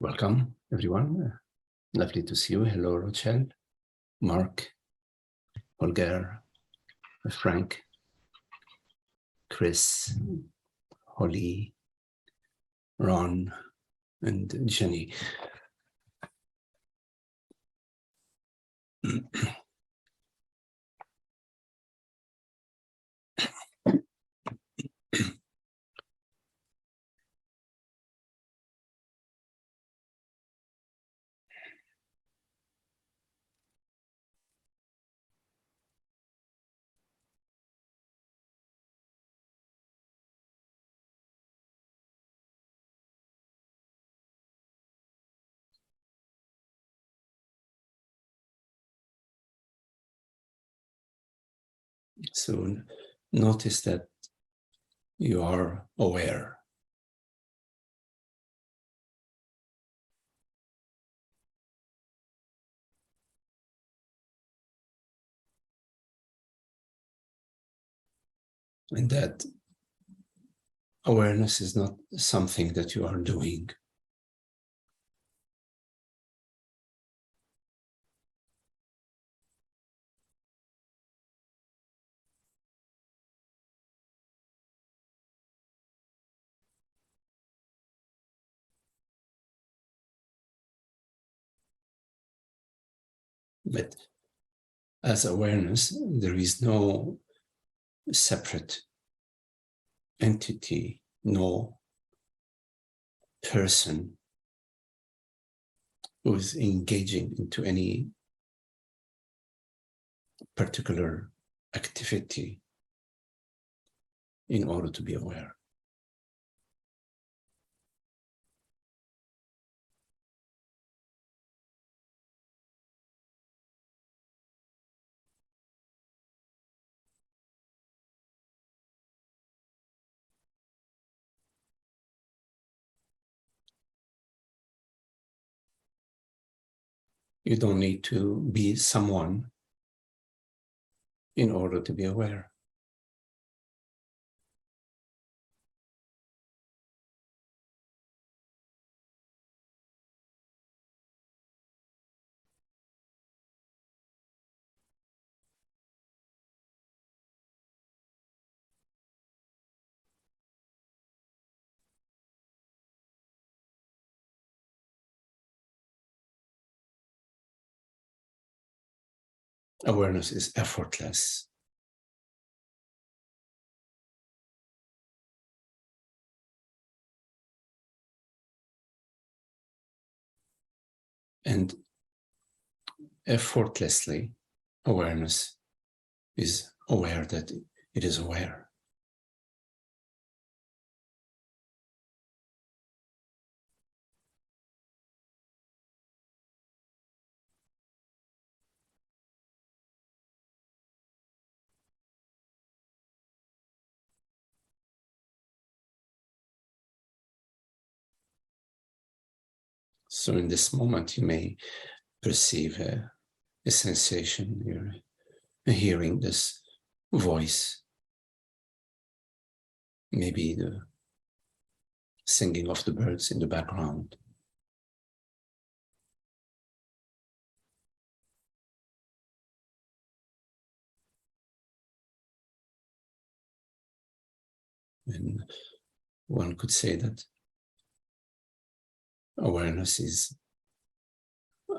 Welcome, everyone. Lovely to see you. Hello, Rochelle, Mark, Holger, Frank, Chris, Holly, Ron, and Jenny. So notice that you are aware. And that awareness is not something that you are doing. But as awareness, there is no separate entity, no person who is engaging into any particular activity in order to be aware. You don't need to be someone in order to be aware. Awareness is effortless. And effortlessly, awareness is aware that it is aware. So in this moment, you may perceive a sensation. You're hearing this voice, maybe the singing of the birds in the background. And one could say that awareness is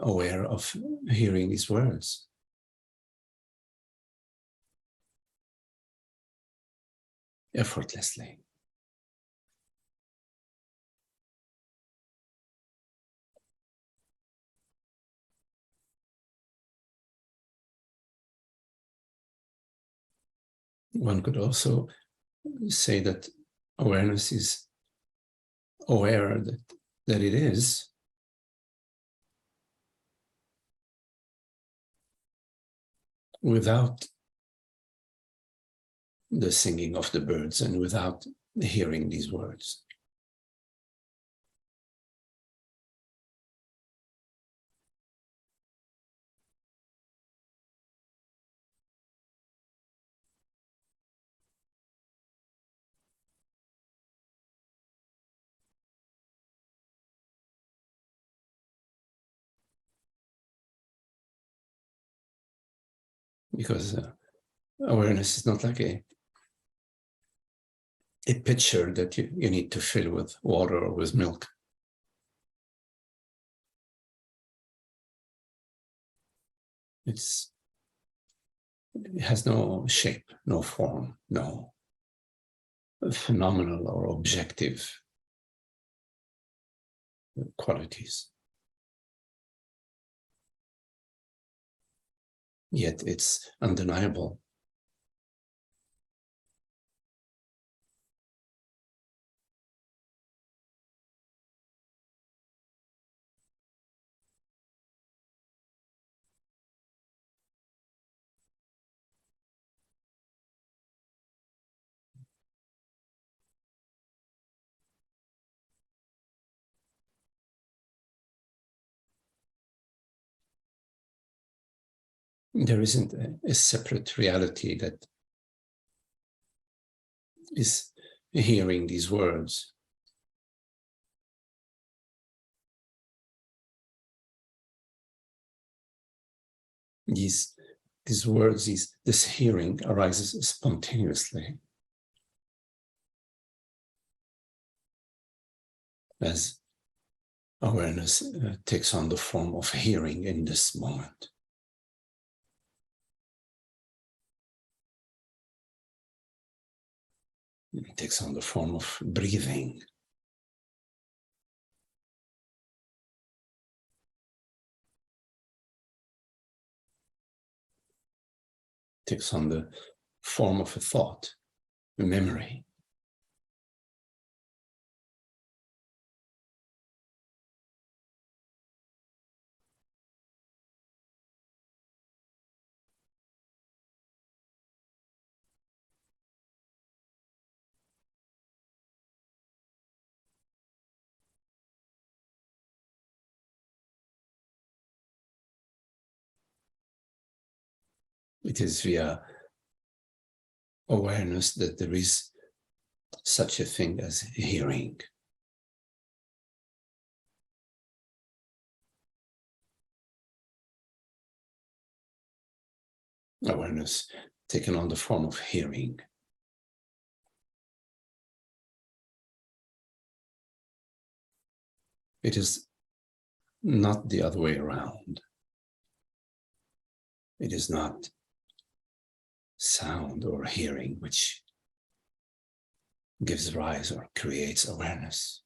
aware of hearing these words. Effortlessly. One could also say that awareness is aware that it is without the singing of the birds and without hearing these words. because awareness is not like a pitcher that you need to fill with water or with milk. It has no shape, no form, no phenomenal or objective qualities. Yet it's undeniable. There isn't a separate reality that is hearing these words. These words, this hearing arises spontaneously as awareness takes on the form of hearing in this moment. It takes on the form of breathing. It takes on the form of a thought, a memory. It is via awareness that there is such a thing as hearing. Awareness taken on the form of hearing. It is not the other way around. It is not sound or hearing which gives rise or creates awareness.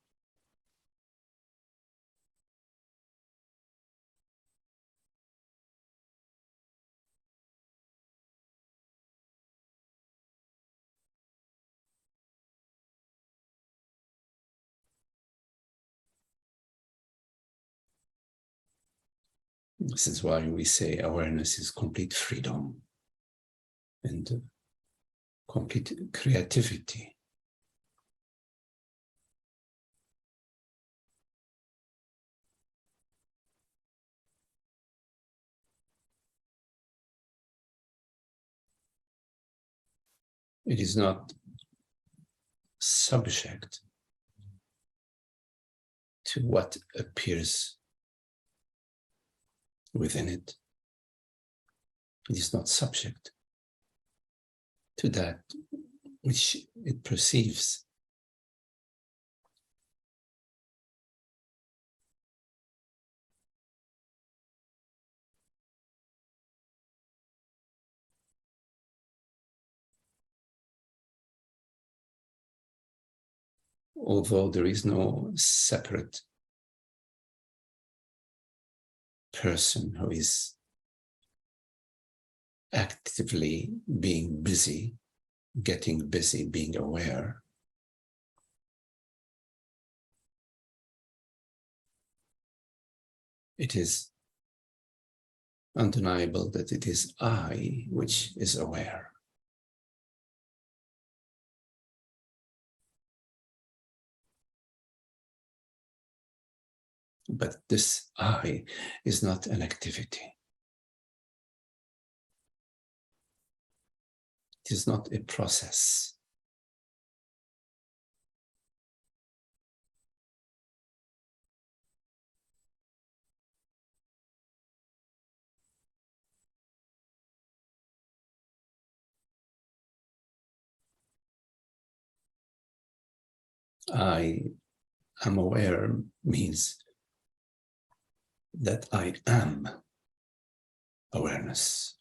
This is why we say awareness is complete freedom and complete creativity. It is not subject to what appears within it. It is not subject to that which it perceives. Although there is no separate person who is actively being busy, getting busy, being aware, it is undeniable that it is I which is aware. But this I is not an activity. It is not a process. I am aware means that I am awareness.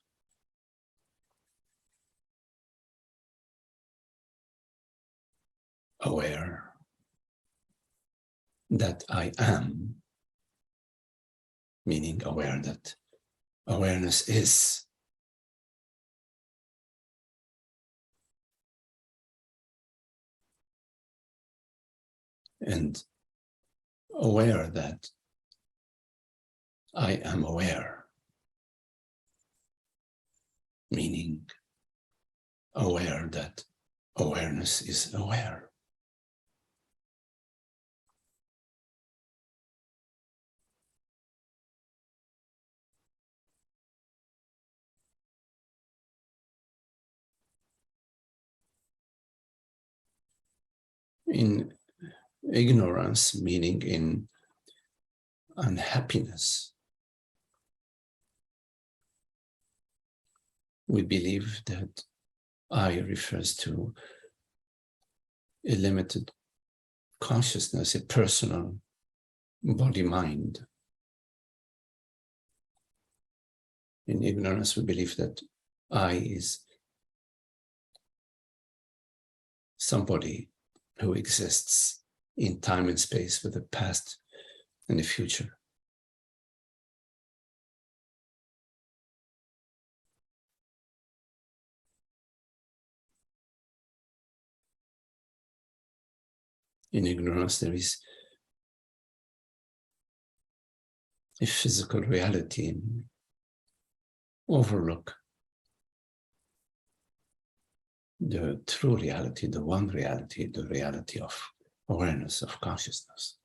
Aware that I am, meaning aware that awareness is. And aware that I am aware, meaning aware that awareness is aware. In ignorance, meaning in unhappiness, we believe that I refers to a limited consciousness, a personal body-mind. In ignorance, we believe that I is somebody who exists in time and space with the past and the future. In ignorance, there is a physical reality and overlook the true reality, the one reality, the reality of awareness, of consciousness.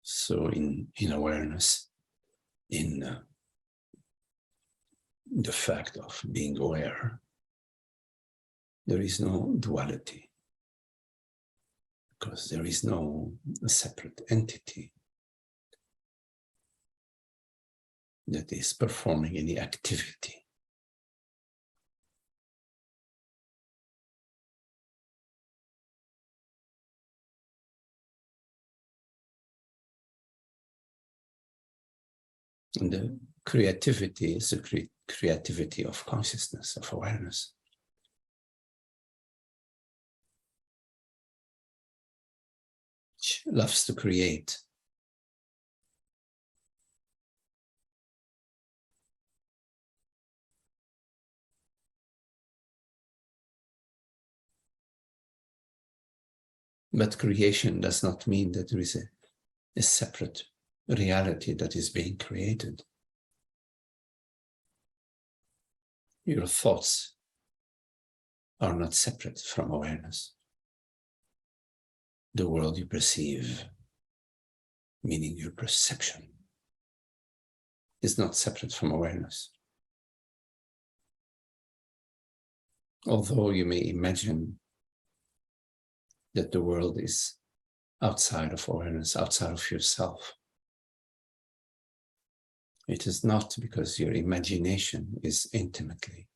So in awareness, in the fact of being aware, there is no duality, because there is no separate entity that is performing any activity. And the creativity is the creativity of consciousness, of awareness. Which loves to create. But creation does not mean that there is a separate reality that is being created. Your thoughts are not separate from awareness. The world you perceive, meaning your perception, is not separate from awareness. Although you may imagine that the world is outside of awareness, outside of yourself, it is not, because your imagination is intimately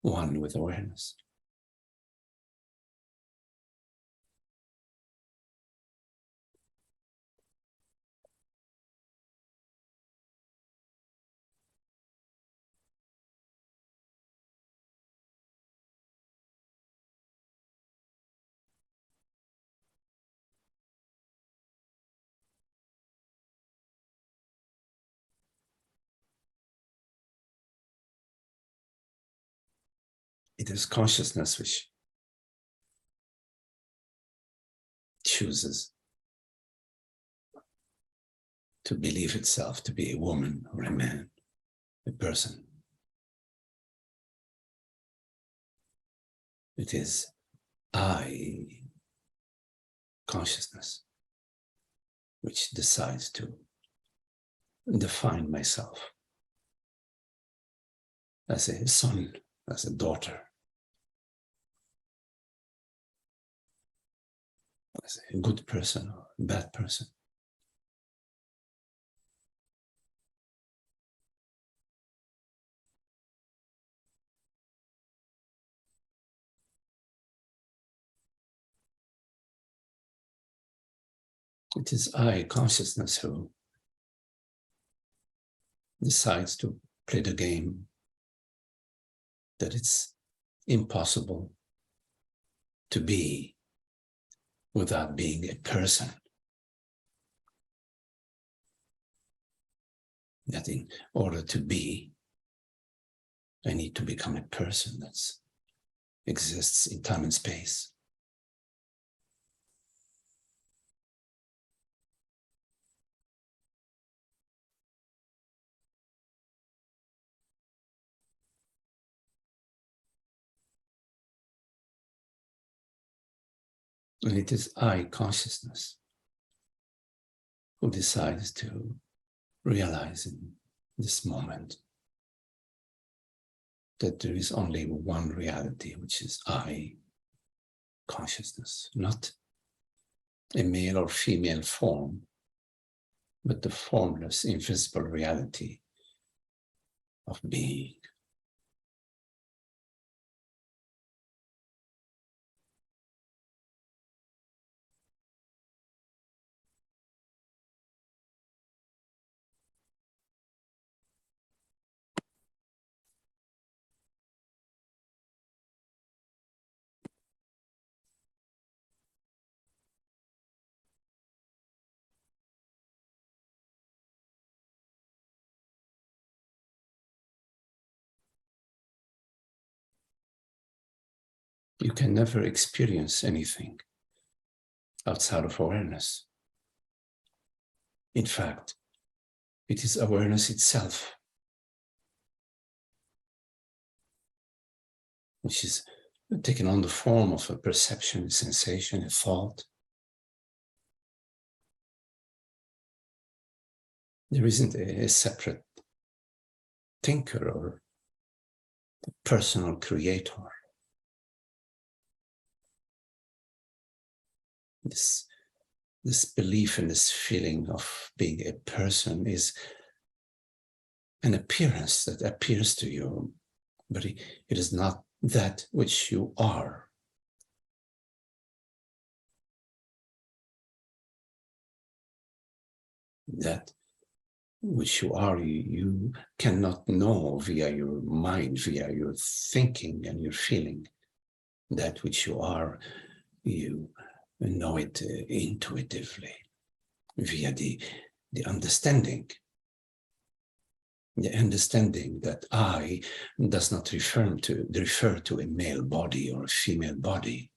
one with awareness. It is consciousness which chooses to believe itself to be a woman or a man, a person. It is I, consciousness, which decides to define myself as a son, as a daughter, as a good person or a bad person. It is I, consciousness, who decides to play the game that it's impossible to be without being a person. That in order to be, I need to become a person that exists in time and space. And it is I, consciousness, who decides to realize in this moment that there is only one reality, which is I, consciousness, not a male or female form, but the formless, invisible reality of being. You can never experience anything outside of awareness. In fact, it is awareness itself, which is taken on the form of a perception, a sensation, a thought. There isn't a separate thinker or personal creator. This belief and this feeling of being a person is an appearance that appears to you, but it is not that which you are. That which you are, you cannot know via your mind, via your thinking and your feeling. That which you are, you know it intuitively, via the understanding. The understanding that I does not refer to a male body or a female body.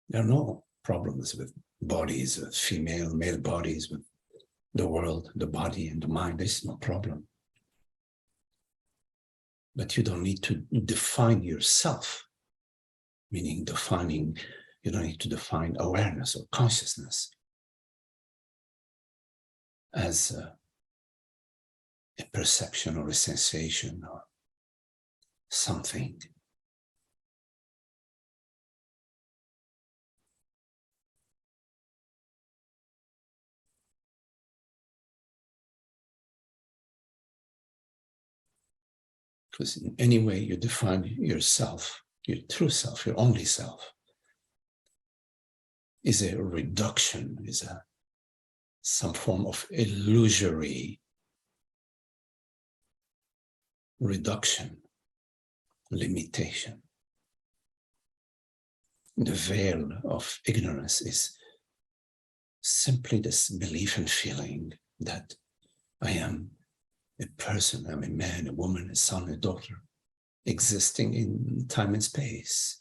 There are no problems with bodies, with female, male bodies, with the world, the body and the mind. There's no problem. But you don't need to define yourself, meaning defining, you don't need to define awareness or consciousness as a perception or a sensation or something. Because in any way you define yourself, your true self, your only self, is a reduction, is some form of illusory reduction, limitation. The veil of ignorance is simply this belief and feeling that I am a person, I'm a man, a woman, a son, a daughter, existing in time and space.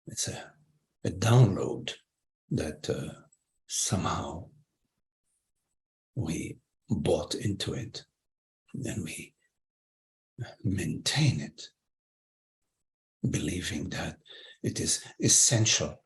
It's a download that somehow we bought into it, and we maintain it, believing that it is essential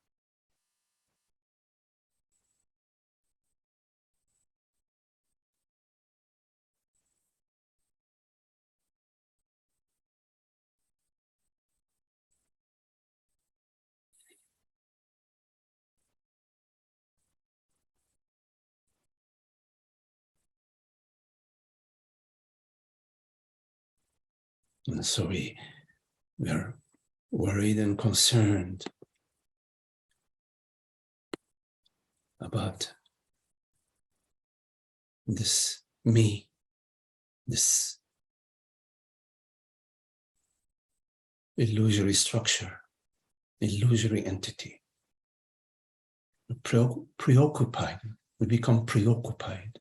And so we are worried and concerned about this me, this illusory structure, illusory entity. Preoccupied, we become preoccupied.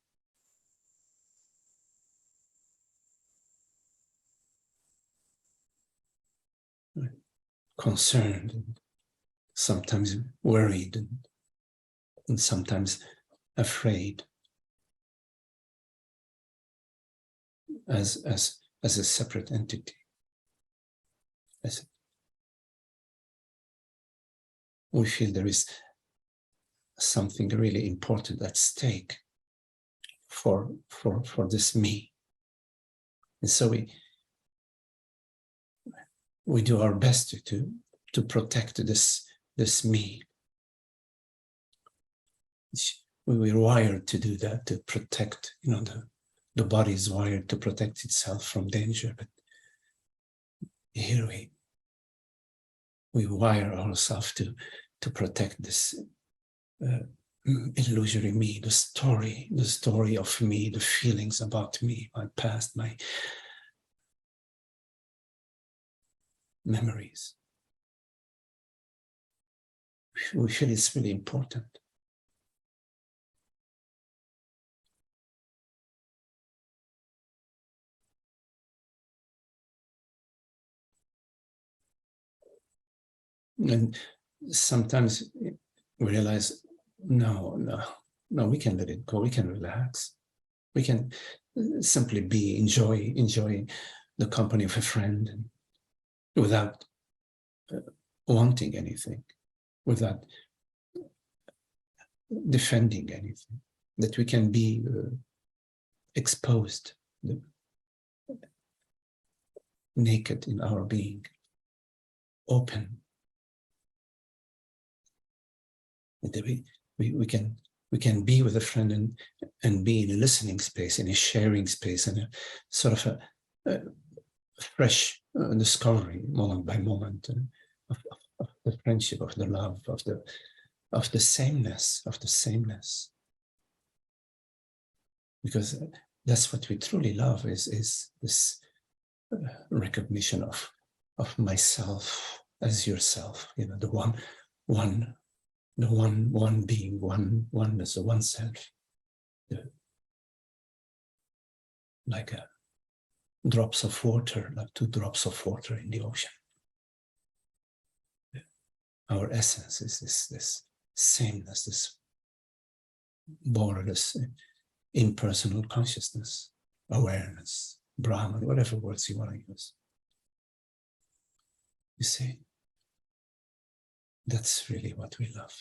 Concerned, and sometimes worried, and sometimes afraid, as a separate entity. We feel there is something really important at stake for this me, and so we do our best to protect this me. We're wired to do that, to protect. The body is wired to protect itself from danger, but here we wire ourselves to protect this illusory me, the story of me, the feelings about me, my past, my memories. We feel it's really important. And sometimes we realize, no, we can let it go. We can relax. We can simply enjoy the company of a friend without wanting anything, without defending anything, that we can be exposed, naked in our being, open. That we can be with a friend and be in a listening space, in a sharing space, and a sort of a fresh discovery, moment by moment, of the friendship, of the love, of the sameness, because that's what we truly love, is this recognition of myself as yourself, the one being, oneness, the one self, like drops of water, like 2 drops of water in the ocean. Our essence is this sameness, this borderless, impersonal consciousness, awareness, Brahman, whatever words you want to use. You see, that's really what we love.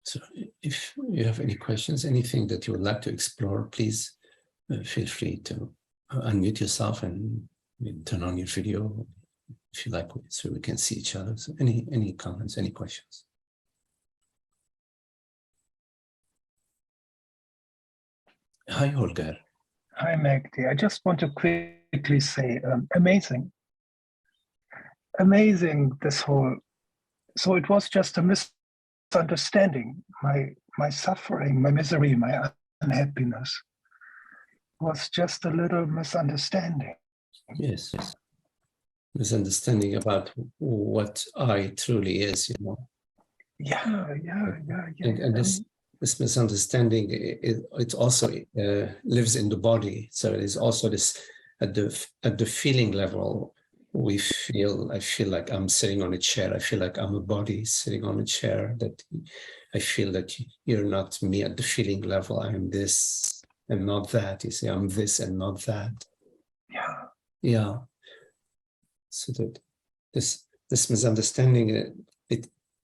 So if you have any questions, anything that you would like to explore, please feel free to unmute yourself and turn on your video if you like, so we can see each other. So any comments, any questions? Hi, Holger. Hi, Magdi. I just want to quickly say, amazing, this whole. So it was just a misunderstanding. My suffering, my misery, my unhappiness was just a little misunderstanding. Yes. Misunderstanding about what I truly is, Yeah. And this misunderstanding, it also lives in the body. So it is also this at the feeling level. I feel like I'm sitting on a chair. I feel like I'm a body sitting on a chair that I feel that you're not me at the feeling level. I'm this and not that. You say, I'm this and not that. Yeah. Yeah. So that this misunderstanding,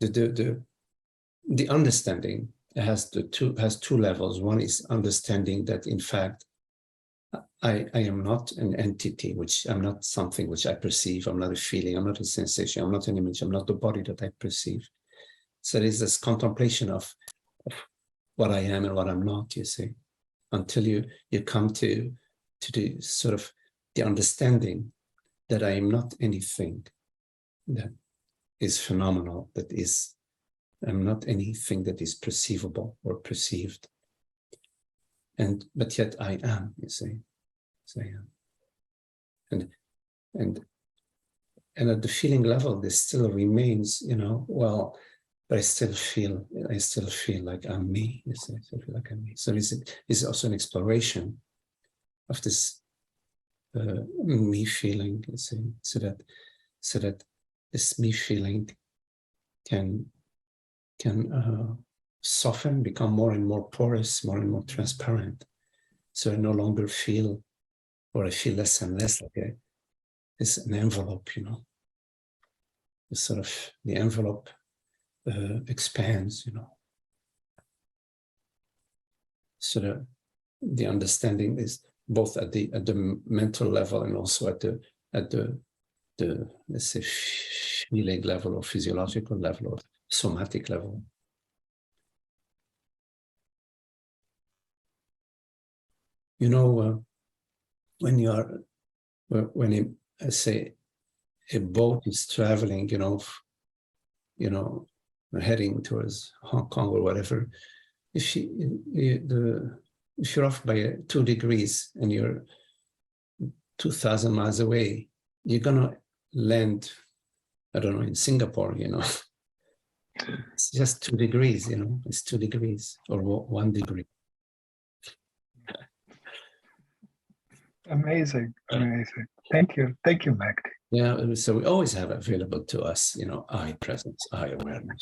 the understanding has two levels. One is understanding that in fact I am not an entity, which I'm not something which I perceive. I'm not a feeling. I'm not a sensation. I'm not an image. I'm not the body that I perceive. So there's this contemplation of what I am and what I'm not, you see, until you come to the sort of the understanding that I am not anything that is phenomenal, I'm not anything that is perceivable or perceived. But yet I am, you see. So I am. And at the feeling level, this still remains, well, but I still feel like I'm me. I still feel like I'm me. So it's also an exploration of this me feeling, you see, so that this me feeling can soften, become more and more porous, more and more transparent. So I no longer feel, or I feel less and less like it's an envelope, It's sort of the envelope expands, So the understanding is both at the mental level and also at the let's say feeling level or physiological level or somatic level. When I say a boat is traveling, heading towards Hong Kong or whatever, if you're off by 2 degrees and you're 2,000 miles away, you're gonna land, I don't know, in Singapore, It's just 2 degrees, it's 2 degrees or 1 degree. Amazing. Thank you, Magdi. Yeah, so we always have available to us, I presence, I awareness.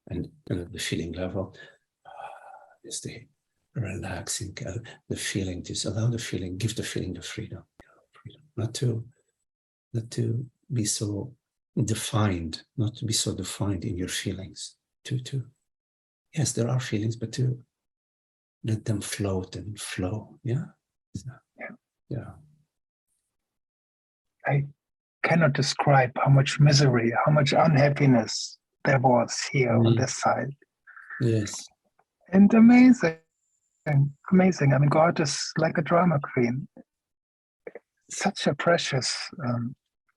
And at the feeling level is the relaxing, the feeling, just allow the feeling, give the feeling the freedom, not to be so defined, not to be so defined in your feelings. Yes, there are feelings, but to let them float and flow. Yeah. Yeah. I cannot describe how much misery, how much unhappiness there was here on this side. Yes. And amazing. I mean, God is like a drama queen. Such a precious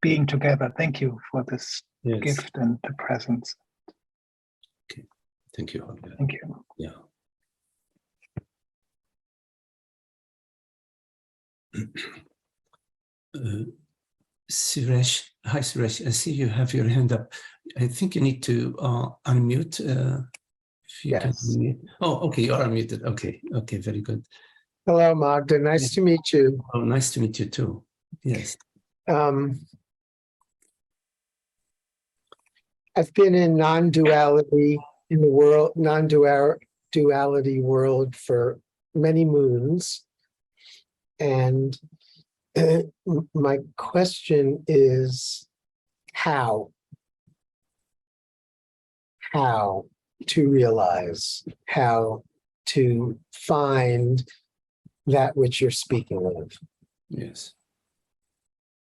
being together. Thank you for this gift and the presence. Okay. Thank you, Holger. Thank you. Yeah. Suresh, hi Suresh, I see you have your hand up. I think you need to unmute. If you can unmute. Oh, okay, you're unmuted. Okay, very good. Hello, Magda. Nice to meet you. Oh, nice to meet you too. Yes. I've been in non-duality in the world, non-duality world for many moons. And my question is how to realize, how to find that which you're speaking of. Yes.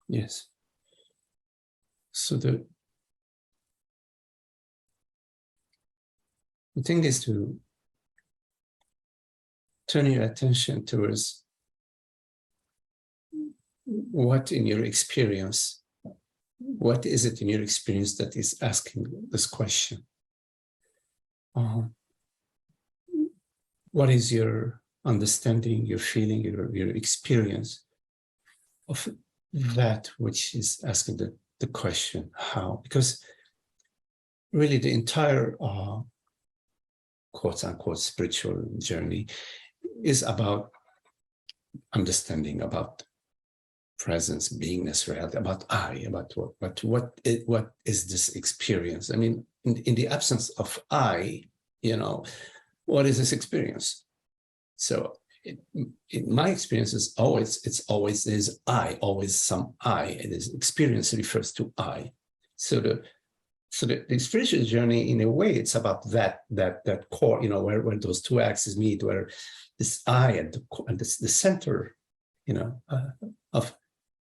Yes. So the thing is to turn your attention towards what in your experience, what is it in your experience that is asking this question? What is your understanding, your feeling, your experience of that which is asking the question, how? Because really the entire quote unquote spiritual journey is about understanding, about presence, beingness, reality, about I, about what is this experience? I mean, in the absence of I, what is this experience? So in my experience, it's always there's I, always some I, and this experience refers to I. So the spiritual journey, in a way, it's about that core, where those two axes meet, where this I and the center, of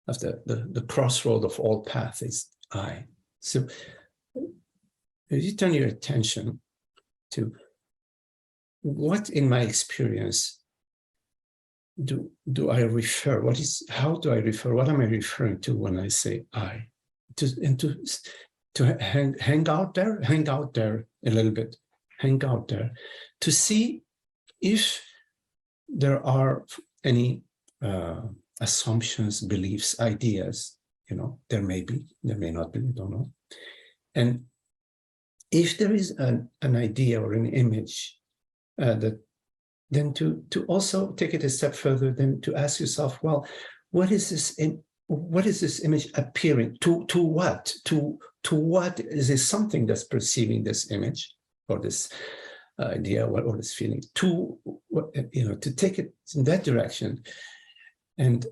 the crossroad of all paths is I. So if you turn your attention to what in my experience do I refer? How do I refer? What am I referring to when I say I? To hang out there a little bit, hang out there, to see if there are any assumptions, beliefs, ideas. There may be, there may not be, I don't know. And if there is an idea or an image then to also take it a step further, then to ask yourself, well, what is this image appearing to? What to what is this something that's perceiving this image or this idea or this feeling to what, to take it in that direction, and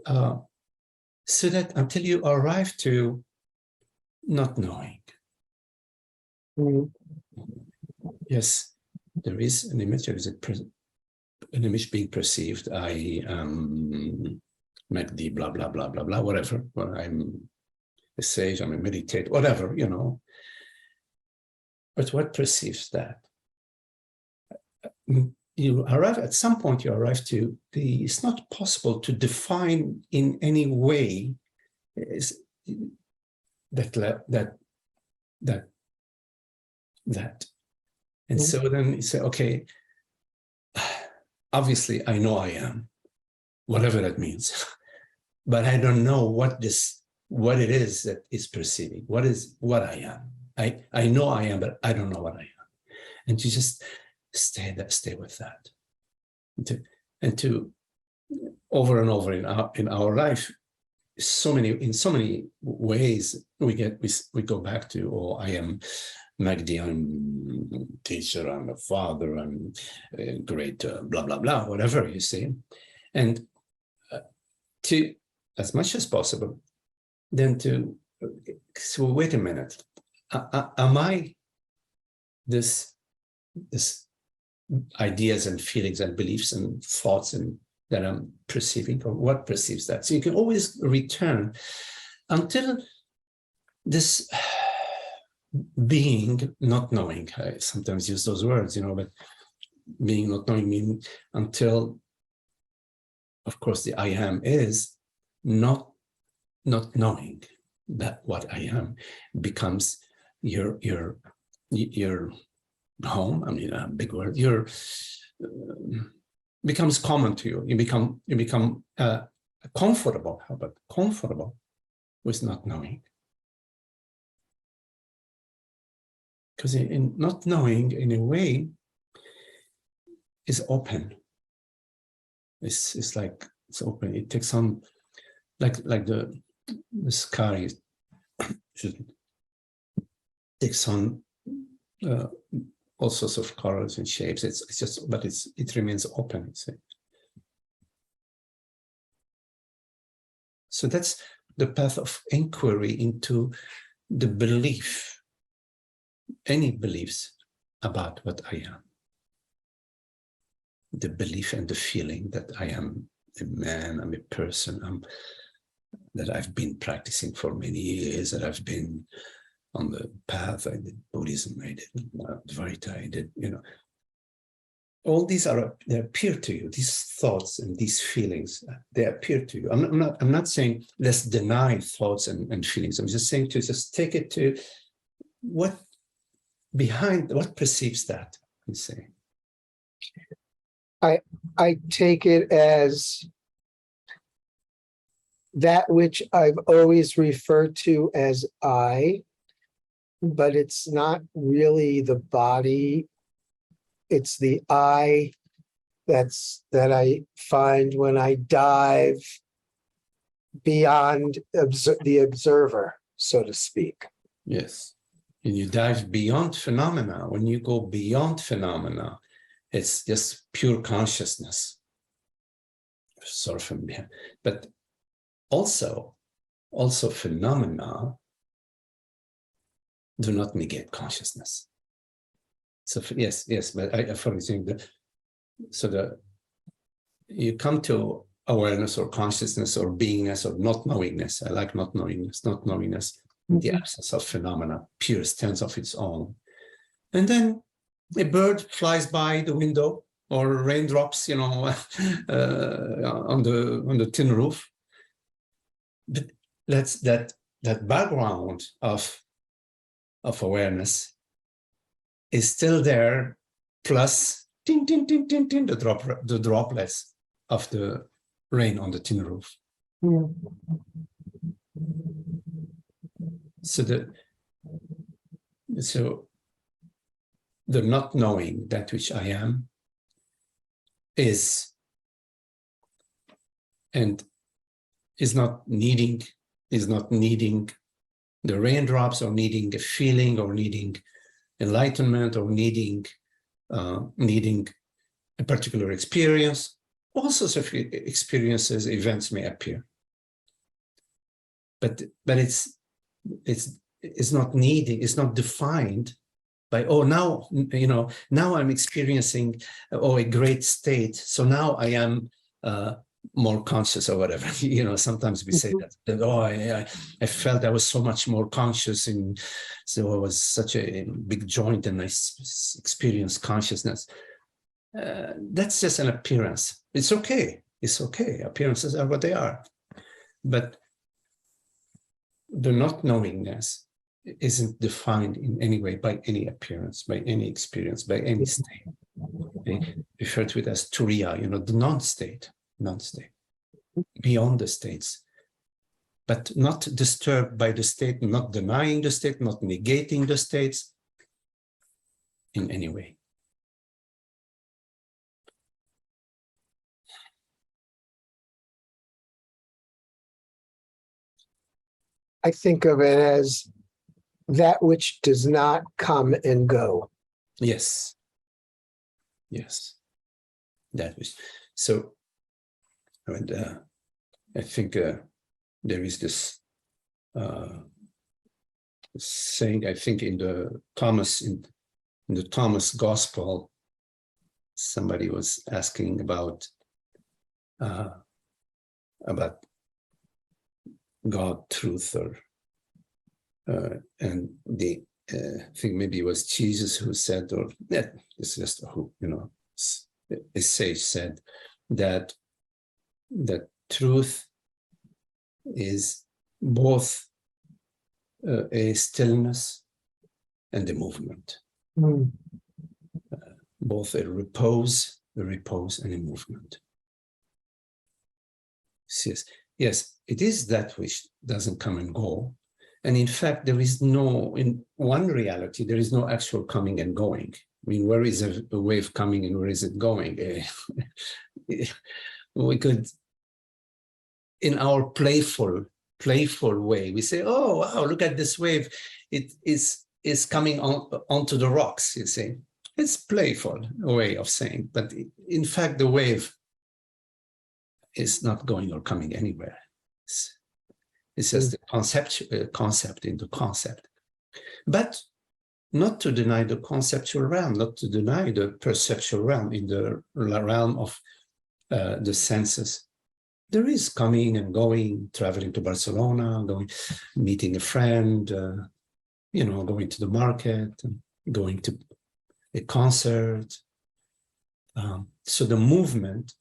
so that until you arrive to not knowing. Yes, there is an image. There is an image being perceived. I Magdi, blah blah blah blah blah, whatever. Well, I'm a sage. I'm a meditate, whatever, But what perceives that? You arrive at some point. You arrive to it's not possible to define in any way that. And so then you say, okay, obviously I know I am, whatever that means, but I don't know what it is that is perceiving. What I am. I know I am, but I don't know what I am. And to just stay with that. And to over and over in our life, in so many ways we go back to, oh, I am Magdi, I'm a teacher, I'm a father, I'm a great blah, blah, blah, whatever you say. And to, as much as possible, then so wait a minute, am I this ideas and feelings and beliefs and thoughts that I'm perceiving, or what perceives that? So you can always return until this being, not knowing. I sometimes use those words, but being, not knowing, mean until, of course, the I am is not knowing that what I am becomes your home. I mean, a big word. Becomes common to you. You become comfortable. How about comfortable with not knowing? Because in not knowing, in a way, is open. It's like it's open. It takes on, like the sky takes on all sorts of colors and shapes. It's just, but it remains open. So that's the path of inquiry into the belief, any beliefs about what I am. The belief and the feeling that I am a man, I'm a person, that I've been practicing for many years, that I've been on the path. I did Buddhism, I did Advaita, I did, all these they appear to you, these thoughts and these feelings, they appear to you. I'm not saying let's deny thoughts and feelings. I'm just saying to just take it to what perceives that, you say. I take it as that which I've always referred to as I, but it's not really the body. It's the I that I find when I dive beyond the observer, so to speak. Yes. And you dive beyond phenomena. When you go beyond phenomena, it's just pure consciousness. Sort of, but also phenomena do not negate consciousness. So yes, but for example, you come to awareness or consciousness or beingness or not knowingness. I like not knowingness, the absence of phenomena, pure stands of its own. And then a bird flies by the window, or raindrops, on the tin roof. But that background of awareness is still there, plus ting, ting, ting, ting, ting, the droplets of the rain on the tin roof. So the not knowing that which I am is, and is not needing the raindrops, or needing a feeling, or needing enlightenment, or needing a particular experience. All sorts of experiences, events may appear, but it's not needing, it's not defined by, now I'm experiencing a great state, so now I am more conscious, or whatever. Sometimes we say that I felt I was so much more conscious, and so I was such a big joint, and I experienced consciousness. That's just an appearance. It's okay. Appearances are what they are. But the not knowingness isn't defined in any way by any appearance, by any experience, by any state. They refer to it as turiya, the non-state, beyond the states, but not disturbed by the state, not denying the state, not negating the states in any way. I think of it as that which does not come and go. Yes. That was so. And I think there is this saying. I think in the Thomas Gospel, somebody was asking about God, truth, and I think maybe it was Jesus who said, or it's just who, a sage said that truth is both a stillness and a movement, both a repose and a movement. Yes, it is that which doesn't come and go. And in fact, there is in one reality, there is no actual coming and going. I mean, where is a wave coming and where is it going? We could, in our playful way, we say, oh, wow, look at this wave. It is coming onto the rocks, you see. It's playful way of saying, but in fact, the wave is not going or coming anywhere. It's just the concept in the concept. But not to deny the conceptual realm, not to deny the perceptual realm, in the realm of the senses. There is coming and going, traveling to Barcelona, meeting a friend, going to the market, going to a concert. So the movement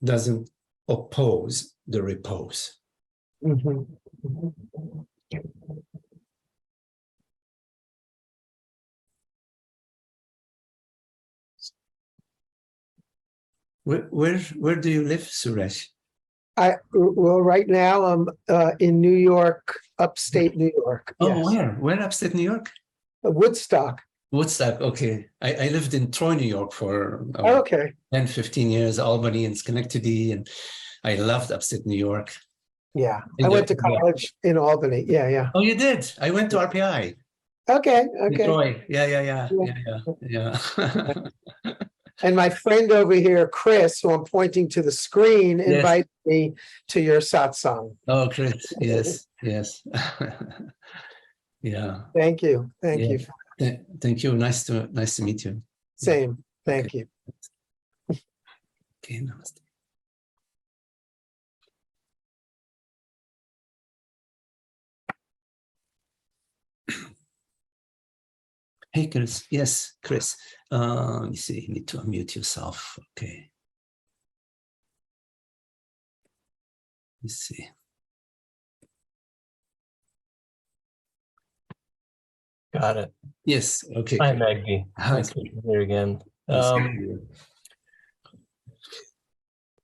doesn't oppose the repose. Where do you live, Suresh? Well, right now I'm in New York, upstate New York. Oh, yes. Where upstate New York? Woodstock. Woodstock, okay. I lived in Troy, New York for 10, 15 years, Albany and Schenectady, and I loved upstate New York. Yeah, I went to college in Albany. Yeah. Oh, you did? I went to RPI. Okay, okay. Joy. Yeah. And my friend over here, Chris, who I'm pointing to the screen, Yes. invited me to your satsang. Oh, Chris. Yes. Yeah. Thank you. Thank you. Thank you. Nice to meet you. Same. Thank you. Okay, namaste. Hey, Chris. Yes, Chris. Let me see. You need to unmute yourself. Okay. Let's see. Got it. Yes. Okay. Hi, Magdi. Nice to be here again.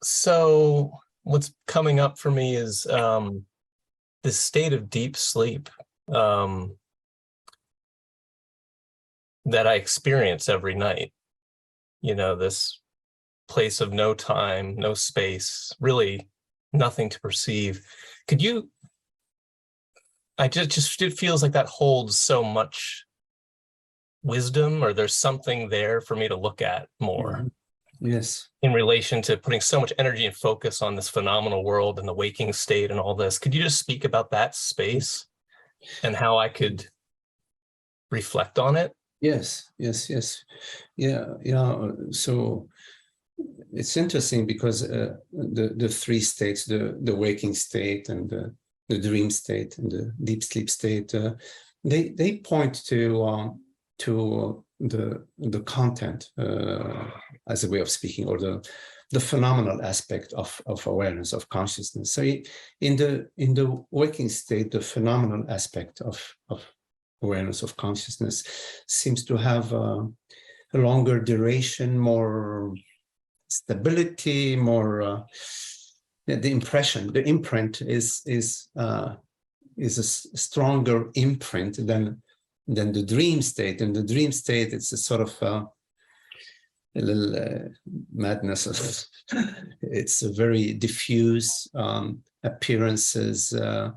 So what's coming up for me is this state of deep sleep that I experience every night. You know, this place of no time, no space, really nothing to perceive. Could you, it feels like that holds so much wisdom, or there's something there for me to look at more. Yes. In relation to putting so much energy and focus on this phenomenal world and the waking state and all this. Could you just speak about that space and how I could reflect on it? Yes. Yeah. So it's interesting because the three states, the waking state and the dream state and the deep sleep state, they point to the content as a way of speaking, or the phenomenal aspect of awareness, of consciousness. So in the waking state, the phenomenal aspect of awareness, of consciousness, seems to have a longer duration, more stability, more the imprint is a stronger imprint than the dream state. In the dream state, it's a sort of a little madness. It's a very diffuse. Appearances are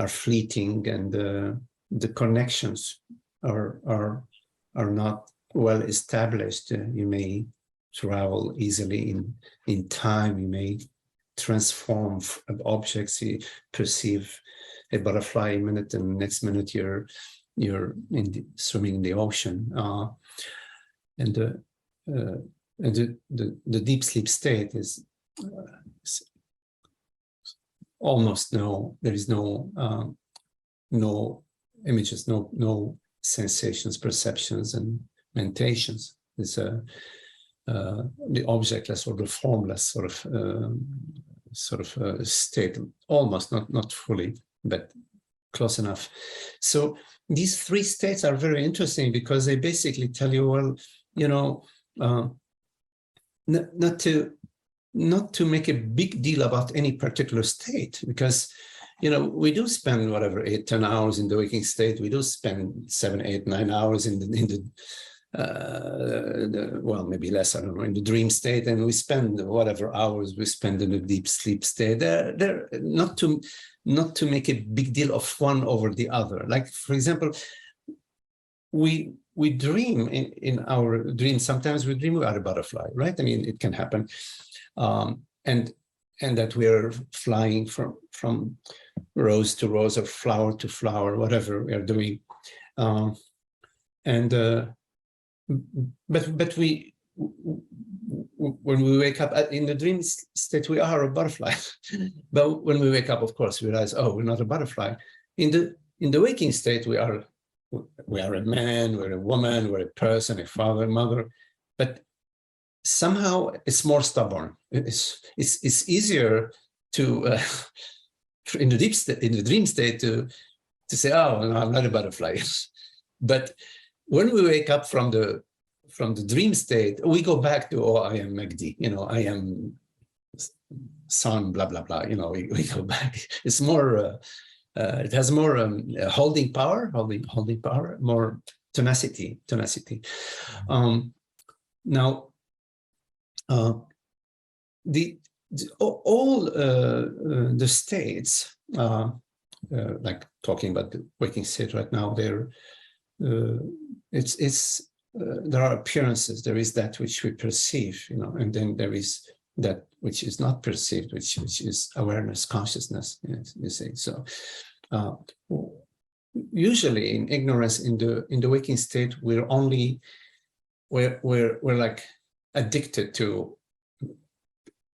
fleeting, and the connections are not well established. You may travel easily in time. You may transform objects. You perceive a butterfly a minute, and the next minute you're swimming in the ocean. And the deep sleep state is almost there is no images, no sensations, perceptions, and mentations. It's the objectless or the formless sort of state, almost, not fully, but close enough. So these three states are very interesting because they basically tell you, well, you know, not to make a big deal about any particular state, because, you know, we do spend whatever 8-10 hours in the waking state. We do spend 7, 8, 9 hours in the well, maybe less, I don't know, in the dream state, and we spend whatever hours we spend in the deep sleep state. They're not to make a big deal of one over the other. Like, for example, we dream in our dreams. Sometimes we dream about a butterfly, right? I mean, it can happen, and that we're flying from rose to rose, or flower to flower, whatever we are doing, but we, when we wake up in the dream state, we are a butterfly. But when we wake up, of course, we realize, oh, we're not a butterfly. In the waking state, we are a man, we're a woman, we're a person, a father, mother. But somehow it's more stubborn. It's easier to in the dream state to say, oh, no, I'm not a butterfly. But when we wake up from the dream state, we go back to, oh, I am Magdi, you know, I am son, blah, blah, blah, you know, we go back. It's more, it has more holding power, more tenacity. Now, all the states, like talking about the waking state right now, they're there are appearances. There is that which we perceive, and then there is that which is not perceived, which is awareness, consciousness. You see, so usually in ignorance, in the waking state, we're like addicted to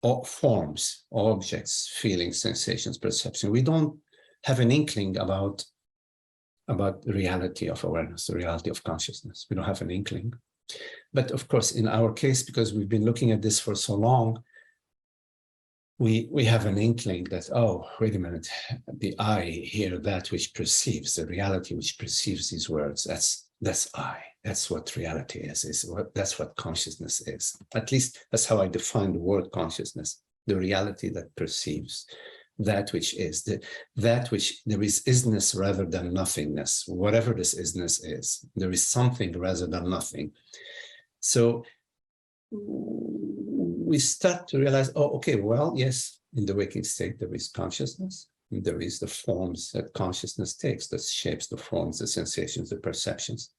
all forms, objects, feelings, sensations, perception. We don't have an inkling about the reality of awareness, the reality of consciousness. We don't have an inkling. But of course, in our case, because we've been looking at this for so long, we have an inkling that, oh, wait a minute, the I here, that which perceives, the reality which perceives these words, that's I. That's what reality is that's what consciousness is. At least that's how I define the word consciousness, the reality that perceives that which is, that which there is isness rather than nothingness. Whatever this isness is, there is something rather than nothing. So we start to realize, oh, okay, well, yes, in the waking state, there is consciousness. And there is the forms that consciousness takes, that shapes the forms, the sensations, the perceptions.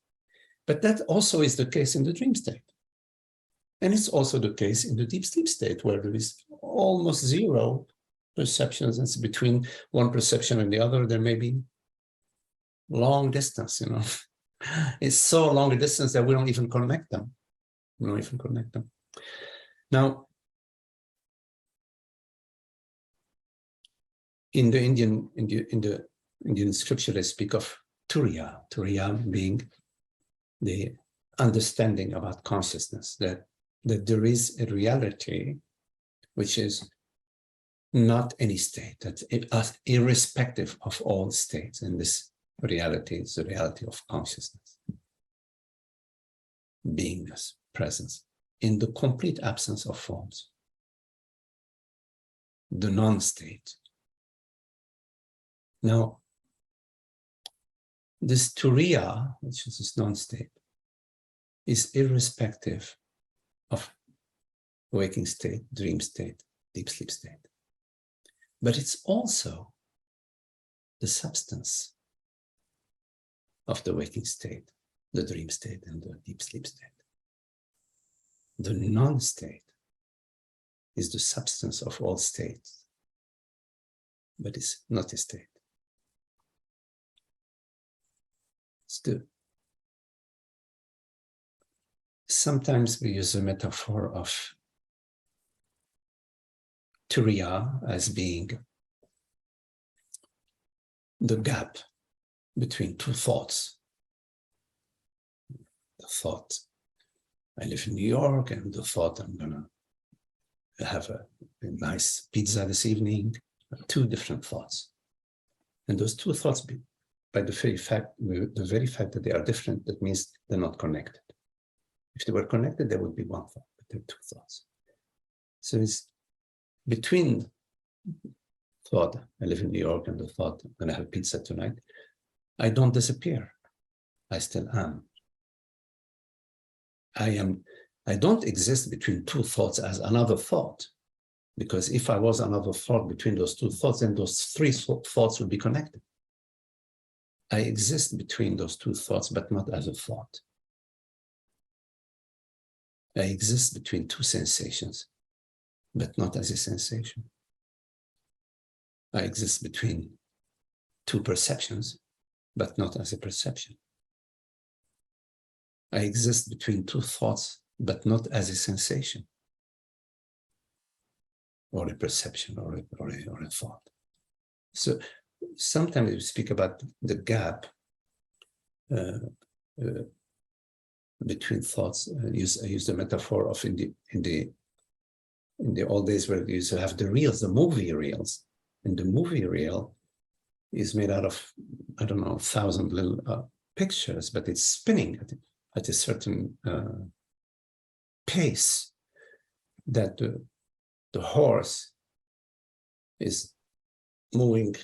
But that also is the case in the dream state. And it's also the case in the deep sleep state, where there is almost zero perceptions. It's between one perception and the other, there may be long distance, It's so long a distance that we don't even connect them. Now, in the Indian scripture, they speak of Turiya being the understanding about consciousness, that there is a reality which is not any state, that's irrespective of all states, and this reality is the reality of consciousness, beingness, presence, in the complete absence of forms, the non-state. Now, this Turiya, which is this non-state, is irrespective of waking state, dream state, deep sleep state. But it's also the substance of the waking state, the dream state, and the deep sleep state. The non-state is the substance of all states, but it's not a state. Sometimes we use a metaphor of Turiya as being the gap between two thoughts. The thought, I live in New York, and the thought, I'm gonna have a nice pizza this evening. Two different thoughts. And those two thoughts, by the very fact that they are different, that means they're not connected. If they were connected, there would be one thought, but there are two thoughts. So it's between thought, I live in New York, and the thought, I'm going to have pizza tonight, I don't disappear. I still am. I don't exist between two thoughts as another thought, because if I was another thought between those two thoughts, then those three thoughts would be connected. I exist between those two thoughts, but not as a thought. I exist between two sensations, but not as a sensation. I exist between two perceptions, but not as a perception. I exist between two thoughts, but not as a sensation, or a perception, or a thought. So sometimes we speak about the gap between thoughts. I use the metaphor of in the old days where you used to have the reels, the movie reels, and the movie reel is made out of, I don't know, 1,000 little pictures, but it's spinning at a certain pace that the horse is moving,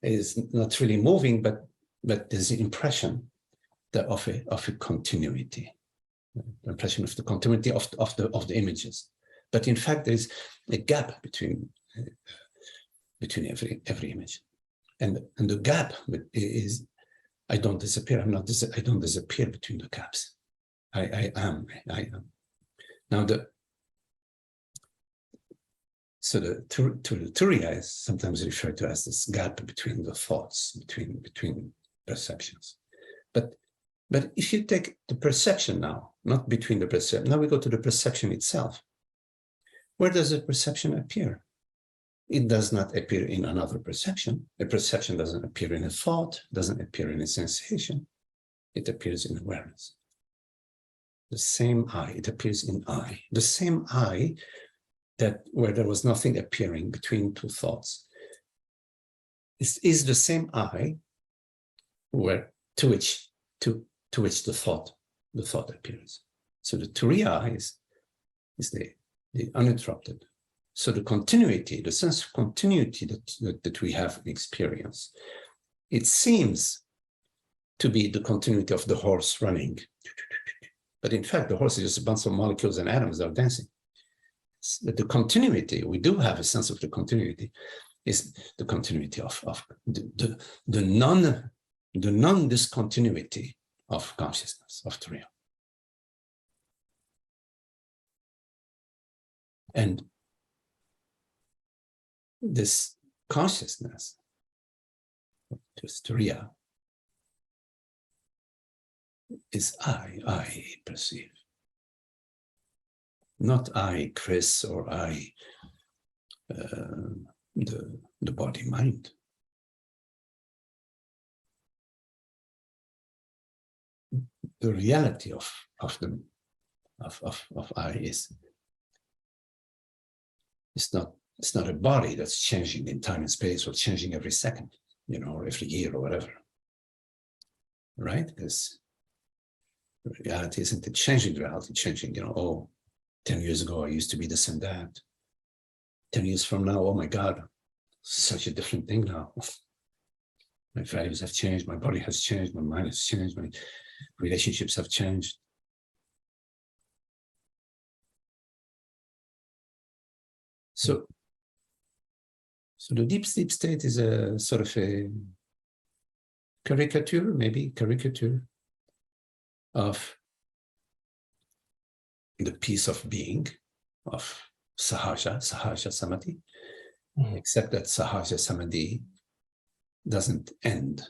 is not really moving, but there's the impression of a continuity, the impression of the continuity of the images. But in fact, there's a gap between every image, and the gap is I don't disappear. I don't disappear between the gaps. I am. Now so the Turiya is sometimes referred to as this gap between the thoughts, between perceptions. But if you take the perception now, not between the perception, now we go to the perception itself. Where does the perception appear? It does not appear in another perception. A perception doesn't appear in a thought, doesn't appear in a sensation. It appears in awareness. The same I, it appears in I. The same I that where there was nothing appearing between two thoughts is the same I where to which the thought appears. So the Turiya is the uninterrupted. So the continuity, the sense of continuity that we have in experience, it seems to be the continuity of the horse running. But in fact, the horse is just a bunch of molecules and atoms that are dancing. The continuity, we do have a sense of the continuity, is the continuity of the non-discontinuity of consciousness, of Turiya. And this consciousness, this Turiya, is I perceive. Not I, Chris, or I, the body-mind. The reality of I is it's not a body that's changing in time and space or changing every second, or every year or whatever. Right? Because the reality isn't it changing the reality, changing, 10 years ago I used to be this and that. 10 years from now, oh my God, such a different thing now. My values have changed, my body has changed, my mind has changed, my relationships have changed. So the deep sleep state is a sort of a caricature of the peace of being, of sahaja samadhi, except that sahaja samadhi doesn't end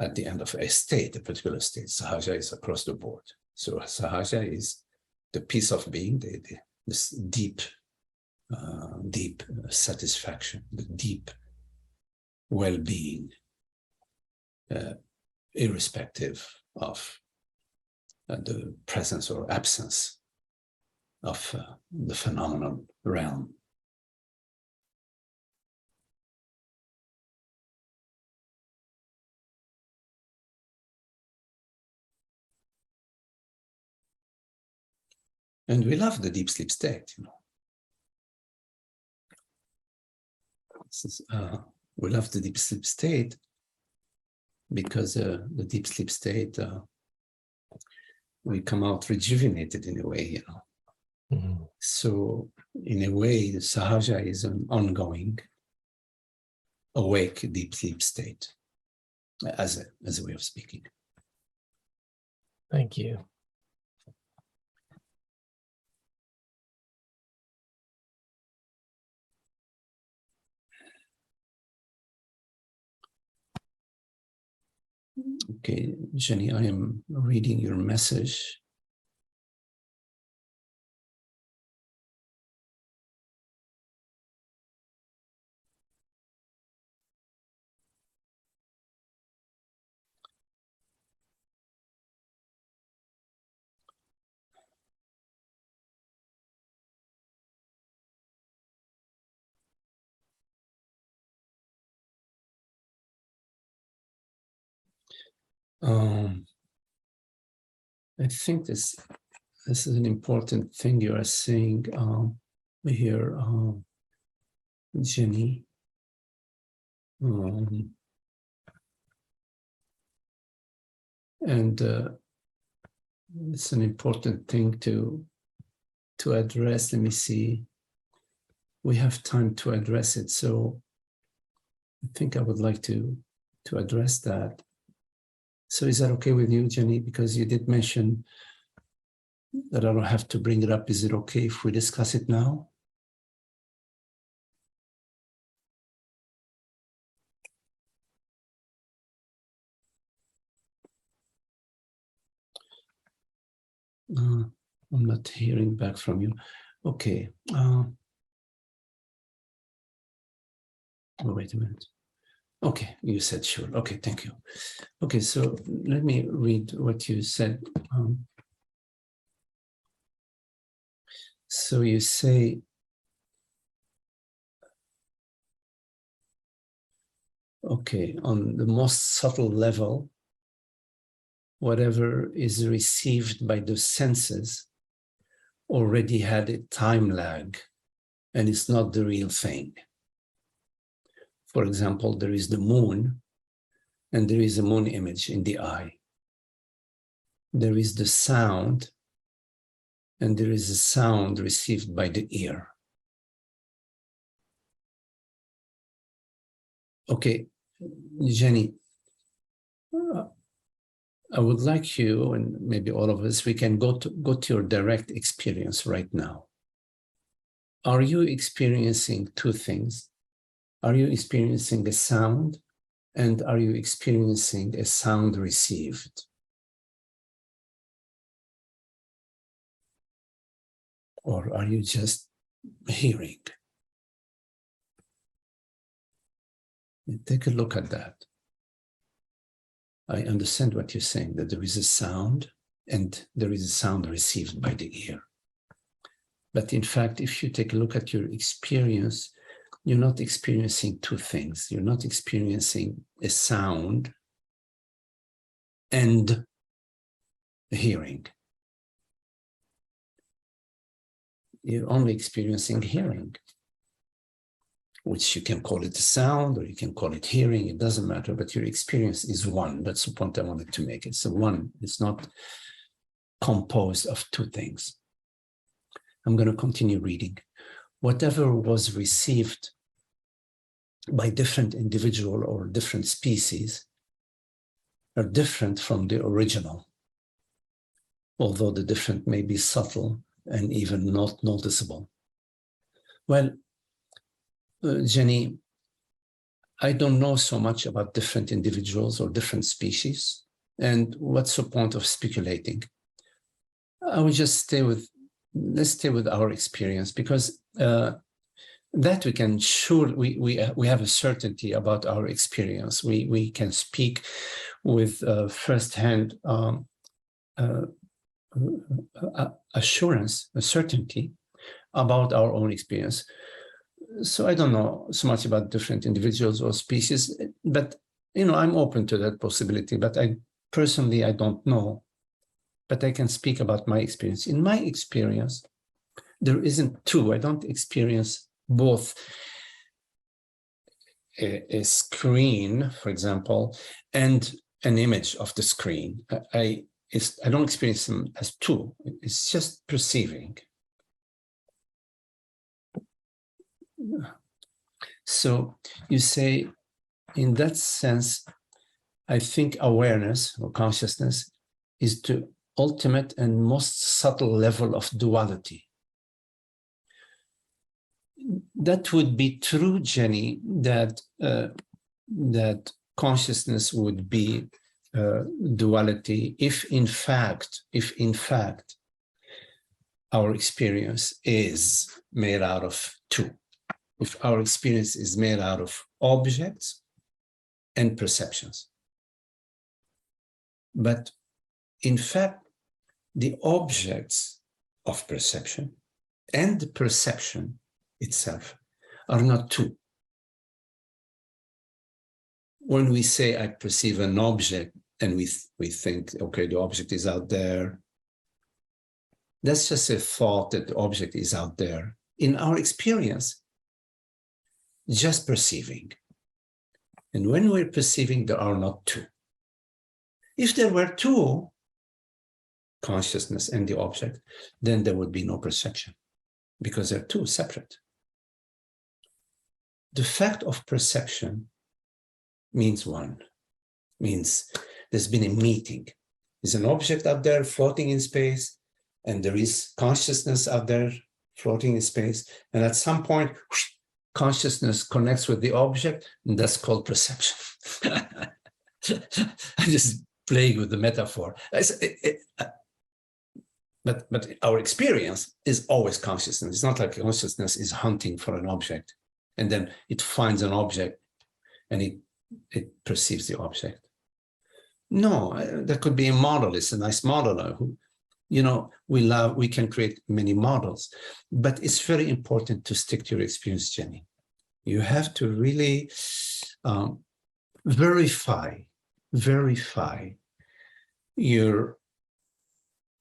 at the end of a state, a particular state. Sahaja is across the board. So sahaja is the peace of being, this deep satisfaction, the deep well-being, irrespective of the presence or absence of the phenomenal realm. And we love the deep sleep state, we love the deep sleep state because the deep sleep state, we come out rejuvenated in a way, Mm-hmm. So in a way, the sahaja is an ongoing, awake deep sleep state, as a way of speaking. Thank you. Okay, Jenny, I am reading your message. I think this is an important thing you are saying here, Jenny. And it's an important thing to address. Let me see. We have time to address it, so I think I would like to to address that. So is that okay with you, Jenny? Because you did mention that I don't have to bring it up. Is it okay if we discuss it now? I'm not hearing back from you. Okay. Oh, wait a minute. Okay, you said sure. Okay, thank you. Okay, so let me read what you said. So you say, okay, on the most subtle level, whatever is received by the senses already had a time lag, and it's not the real thing. For example, there is the moon, and there is a moon image in the eye. There is the sound, and there is a sound received by the ear. Okay, Jenny, I would like you, and maybe all of us, we can go to your direct experience right now. Are you experiencing two things? Are you experiencing a sound, and are you experiencing a sound received? Or are you just hearing? Take a look at that. I understand what you're saying, that there is a sound and there is a sound received by the ear. But in fact, if you take a look at your experience, you're not experiencing two things. You're not experiencing a sound and a hearing. You're only experiencing hearing, which you can call it a sound or you can call it hearing, it doesn't matter, but your experience is one. That's the point I wanted to make. It's a one, it's not composed of two things. I'm going to continue reading. Whatever was received by different individual or different species are different from the original, although the different may be subtle and even not noticeable. Well, Jenny, I don't know so much about different individuals or different species, and what's the point of speculating? I would just let's stay with our experience, because that we can we have a certainty about our experience. We can speak with firsthand assurance, a certainty about our own experience. So I don't know so much about different individuals or species, but I'm open to that possibility. But I don't know, but I can speak about my experience. In my experience, there isn't two. I don't experience both a screen, for example, and an image of the screen. I don't experience them as two. It's just perceiving. So you say, in that sense, I think awareness or consciousness is the ultimate and most subtle level of duality. That would be true, Jenny, that consciousness would be duality if in fact our experience is made out of two. If our experience is made out of objects and perceptions. But in fact, the objects of perception and the perception itself are not two. When we say I perceive an object and we think, okay, the object is out there, that's just a thought that the object is out there. In our experience, just perceiving. And when we're perceiving, there are not two. If there were two, consciousness and the object, then there would be no perception, because they're two separate. The fact of perception means one. Means there's been a meeting. There's an object out there floating in space, and there is consciousness out there floating in space. And at some point, whoosh, consciousness connects with the object, and that's called perception. I'm just playing with the metaphor. But our experience is always consciousness. It's not like consciousness is hunting for an object, and then it finds an object, and it perceives the object. No, that could be a model. It's a nice modeler who, we can create many models, but it's very important to stick to your experience, Jenny. You have to really verify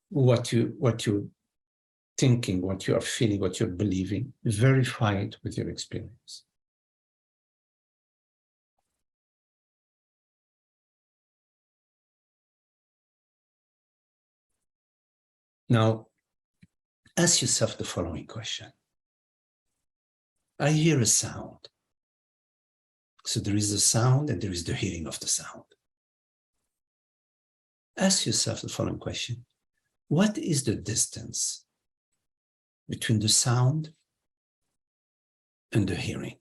what you're thinking, what you are feeling, what you're believing. Verify it with your experience. Now, ask yourself the following question. I hear a sound. So there is a sound and there is the hearing of the sound. Ask yourself the following question. What is the distance between the sound and the hearing?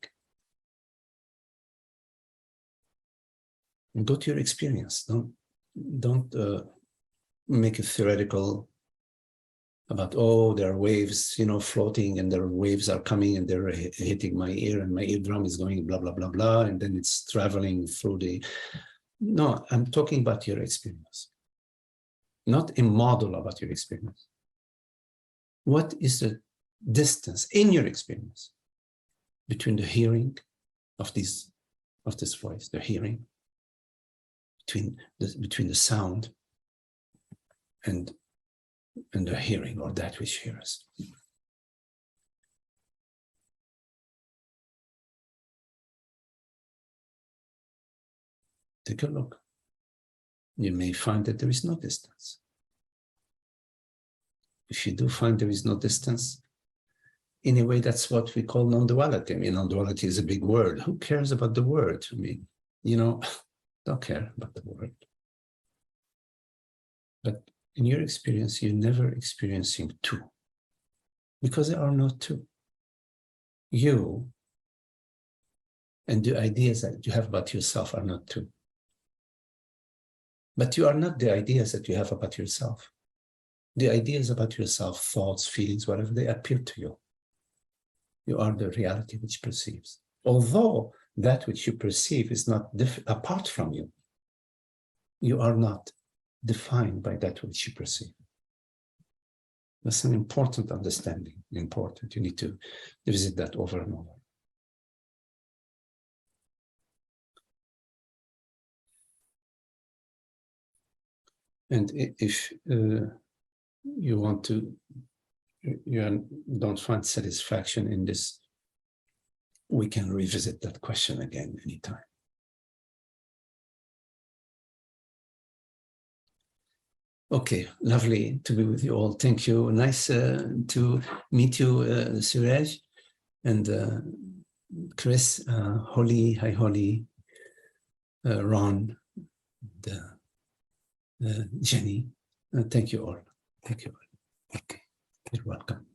And go to your experience. Don't make it theoretical about, oh, there are waves, floating, and there are waves are coming and they're hitting my ear, and my eardrum is going blah, blah, blah, blah, and then it's traveling through the... No, I'm talking about your experience, not a model about your experience. What is the distance in your experience between the hearing of this voice, the hearing, between the sound and the hearing, or that which hears? Take a look. You may find that there is no distance. If you do find there is no distance, in a way, that's what we call non-duality. I mean, non-duality is a big word. Who cares about the word? I mean, don't care about the word. But in your experience, you're never experiencing two, because there are no two. You and the ideas that you have about yourself are not two. But you are not the ideas that you have about yourself. The ideas about yourself, thoughts, feelings, whatever, they appear to you. You are the reality which perceives. Although that which you perceive is not apart from you, you are not defined by that which you perceive. That's an important understanding, important. You need to visit that over and over. And if you don't find satisfaction in this, we can revisit that question again anytime. Okay, lovely to be with you all. Thank you. Nice to meet you, Suraj and Chris, Holly, hi Holly, Ron, Jenny. Thank you all. Thank you all. Okay, you're welcome.